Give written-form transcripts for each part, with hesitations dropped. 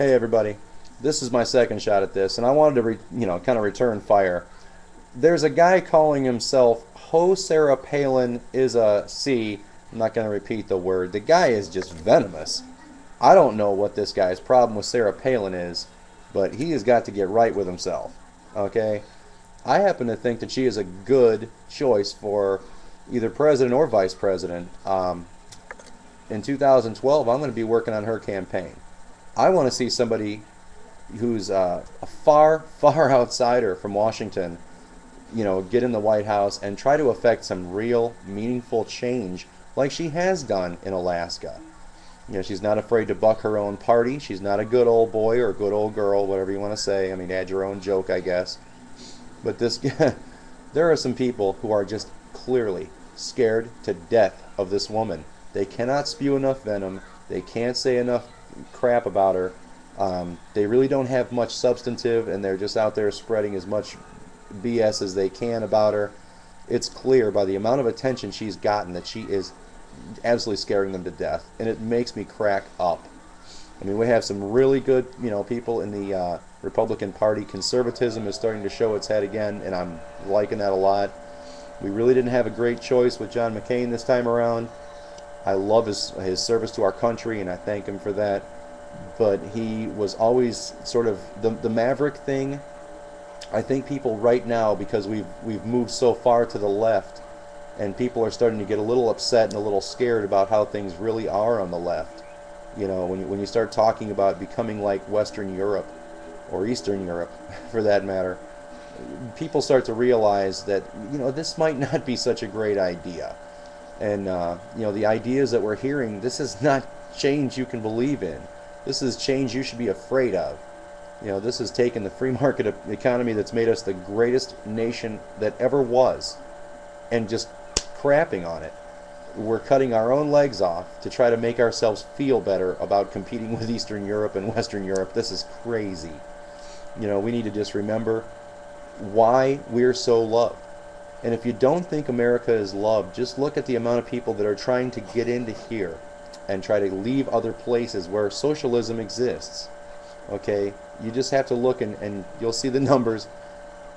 Hey everybody, this is my second shot at this, and I wanted to, kind of return fire. There's a guy calling himself Ho Sarah Palin is a C. I'm not going to repeat the word. The guy is just venomous. I don't know what this guy's problem with Sarah Palin is, but he has got to get right with himself. Okay? I happen to think that she is a good choice for either president or vice president. In 2012, I'm going to be working on her campaign. I want to see somebody who's a far, far outsider from Washington, get in the White House and try to affect some real, meaningful change like she has done in Alaska. She's not afraid to buck her own party. She's not a good old boy or a good old girl, whatever you want to say. I mean, add your own joke, I guess. But this, there are some people who are just clearly scared to death of this woman. They cannot spew enough venom. They can't say enough crap about her. They really don't have much substantive, and they're just out there spreading as much BS as they can about her. It's clear by the amount of attention she's gotten that she is absolutely scaring them to death, and it makes me crack up. I mean, we have some really good, people in the Republican Party. Conservatism is starting to show its head again, and I'm liking that a lot. We really didn't have a great choice with John McCain this time around. I love his service to our country, and I thank him for that. But he was always sort of the maverick thing. I think people right now, because we've moved so far to the left, and people are starting to get a little upset and a little scared about how things really are on the left. When you start talking about becoming like Western Europe, or Eastern Europe, for that matter, people start to realize that this might not be such a great idea. And the ideas that we're hearing, this is not change you can believe in. This is change you should be afraid of. This has taken the free market economy that's made us the greatest nation that ever was, and just crapping on it. We're cutting our own legs off to try to make ourselves feel better about competing with Eastern Europe and Western Europe. This is crazy. We need to just remember why we're so loved. And if you don't think America is loved, just look at the amount of people that are trying to get into here and try to leave other places where socialism exists. Okay? You just have to look, and you'll see the numbers.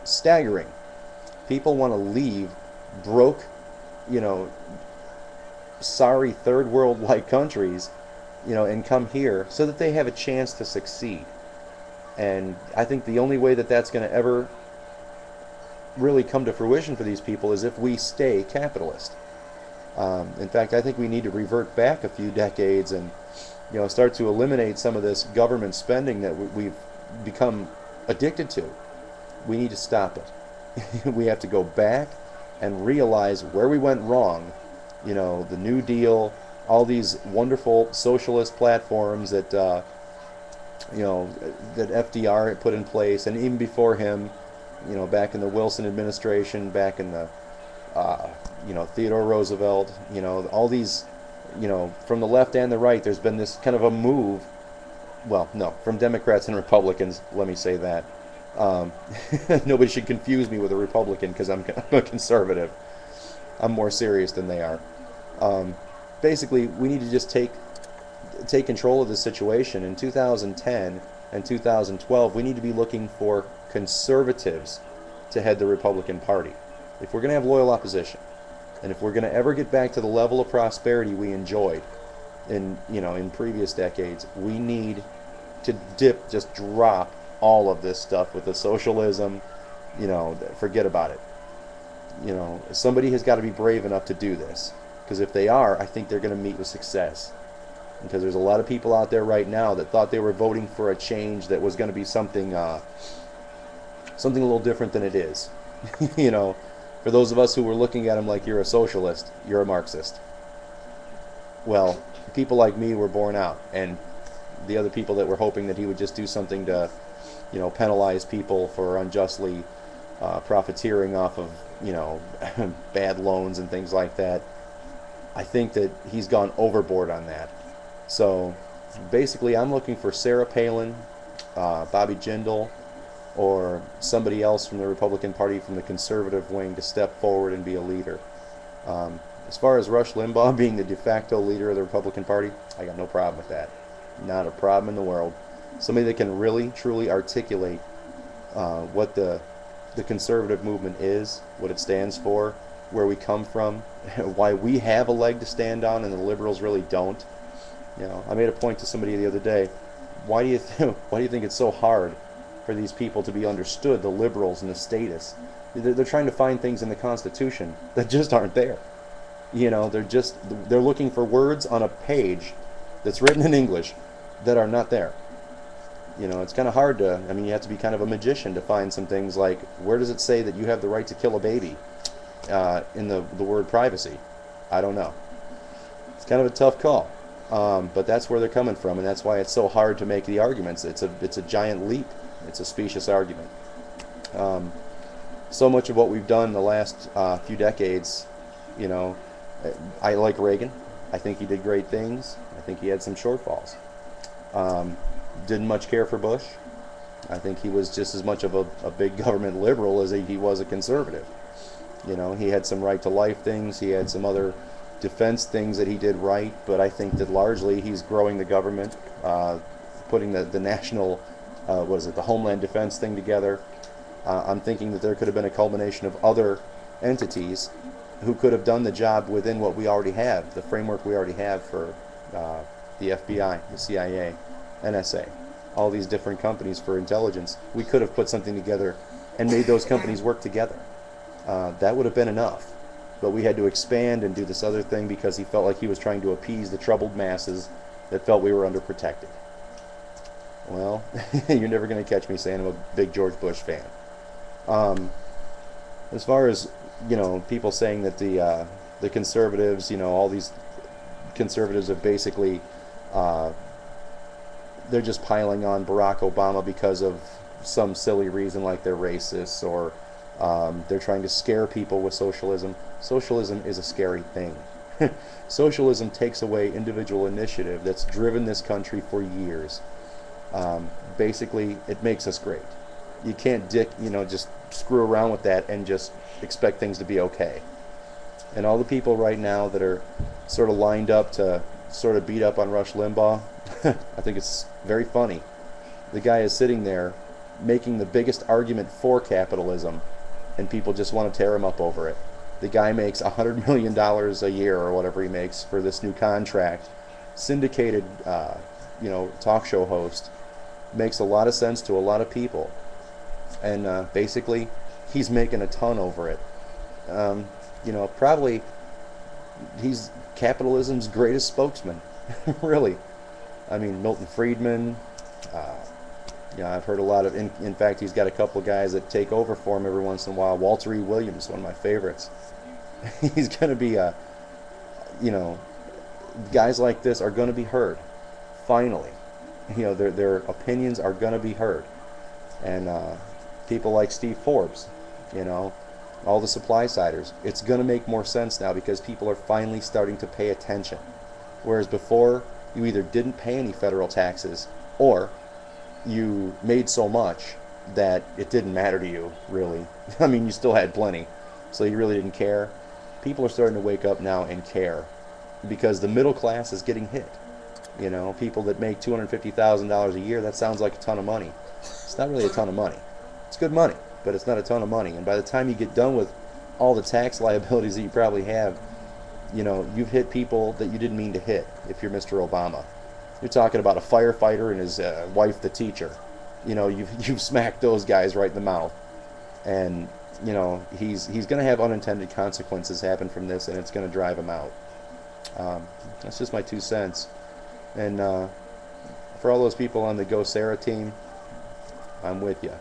Staggering. People want to leave broke, sorry third world like countries, and come here so that they have a chance to succeed. And I think the only way that that's going to ever really come to fruition for these people is if we stay capitalist. In fact, I think we need to revert back a few decades and start to eliminate some of this government spending that we've become addicted to. We need to stop it. We have to go back and realize where we went wrong. The New Deal, all these wonderful socialist platforms that that FDR had put in place, and even before him, back in the Wilson administration, back in the Theodore Roosevelt, all these, from the left and the right, there's been this kind of a move. Well, no, from Democrats and Republicans, let me say that. Nobody should confuse me with a Republican because I'm a conservative. I'm more serious than they are. Basically, we need to just take control of the situation. In 2010 and 2012, we need to be looking for conservatives to head the Republican Party. If we're going to have loyal opposition, and if we're going to ever get back to the level of prosperity we enjoyed in previous decades, we need to just drop all of this stuff with the socialism. Forget about it. Somebody has got to be brave enough to do this, because if they are, I think they're going to meet with success. Because there's a lot of people out there right now that thought they were voting for a change that was going to be something a little different than it is. For those of us who were looking at him like, you're a socialist, you're a Marxist. Well, people like me were born out, and the other people that were hoping that he would just do something to, penalize people for unjustly profiteering off of, bad loans and things like that. I think that he's gone overboard on that. So basically, I'm looking for Sarah Palin, Bobby Jindal, or somebody else from the Republican Party, from the conservative wing, to step forward and be a leader. As far as Rush Limbaugh being the de facto leader of the Republican Party, I got no problem with that. Not a problem in the world. somebody that can really, truly articulate what the conservative movement is, what it stands for, where we come from, why we have a leg to stand on and the liberals really don't. You know, I made a point to somebody the other day. Why do you why do you think it's so hard for these people to be understood, the liberals and the statists? They're trying to find things in the Constitution that just aren't there. You know, they're looking for words on a page that's written in English that are not there. You know, it's kind of hard to, I mean, you have to be kind of a magician to find some things like, where does it say that you have the right to kill a baby in the word privacy? I don't know. It's kind of a tough call. But that's where they're coming from, and that's why it's so hard to make the arguments. It's a giant leap. It's a specious argument. So much of what we've done in the last few decades, you know, I like Reagan. I think he did great things. I think he had some shortfalls. Didn't much care for Bush. I think he was just as much of a big government liberal as he was a conservative. You know, he had some right to life things. He had some other defense things that he did right, but I think that largely he's growing the government, putting the national, the Homeland Defense thing together. I'm thinking that there could have been a culmination of other entities who could have done the job within what we already have, the framework we already have for the FBI, the CIA, NSA, all these different companies for intelligence. We could have put something together and made those companies work together. That would have been enough. But we had to expand and do this other thing because he felt like he was trying to appease the troubled masses that felt we were underprotected. Well, you're never going to catch me saying I'm a big George Bush fan. As far as, you know, people saying that the conservatives, you know, all these conservatives are basically, they're just piling on Barack Obama because of some silly reason, like they're racists, or they're trying to scare people with socialism. Socialism is a scary thing. Socialism takes away individual initiative that's driven this country for years. Basically, it makes us great. You can't just screw around with that and just expect things to be okay. And all the people right now that are sort of lined up to sort of beat up on Rush Limbaugh, I think it's very funny. The guy is sitting there making the biggest argument for capitalism, and people just want to tear him up over it. The guy makes $100 million a year or whatever he makes for this new contract. Syndicated, talk show host. Makes a lot of sense to a lot of people. And basically, he's making a ton over it. Probably he's capitalism's greatest spokesman. Really. I mean, Milton Friedman. I've heard a lot of, in fact, he's got a couple of guys that take over for him every once in a while. Walter E. Williams, one of my favorites. He's going to be guys like this are going to be heard. Finally. Their opinions are going to be heard. And people like Steve Forbes, all the supply-siders, it's going to make more sense now because people are finally starting to pay attention. Whereas before, you either didn't pay any federal taxes or you made so much that it didn't matter to you, really. I mean, you still had plenty, so you really didn't care. People are starting to wake up now and care because the middle class is getting hit. People that make $250,000 a year, that sounds like a ton of money. It's not really a ton of money. It's good money, but it's not a ton of money. And by the time you get done with all the tax liabilities that you probably have, you've hit people that you didn't mean to hit if you're Mr. Obama. You're talking about a firefighter and his wife, the teacher. You've smacked those guys right in the mouth. And, he's going to have unintended consequences happen from this, and it's going to drive him out. That's just my 2 cents. And for all those people on the Go Sarah team, I'm with you.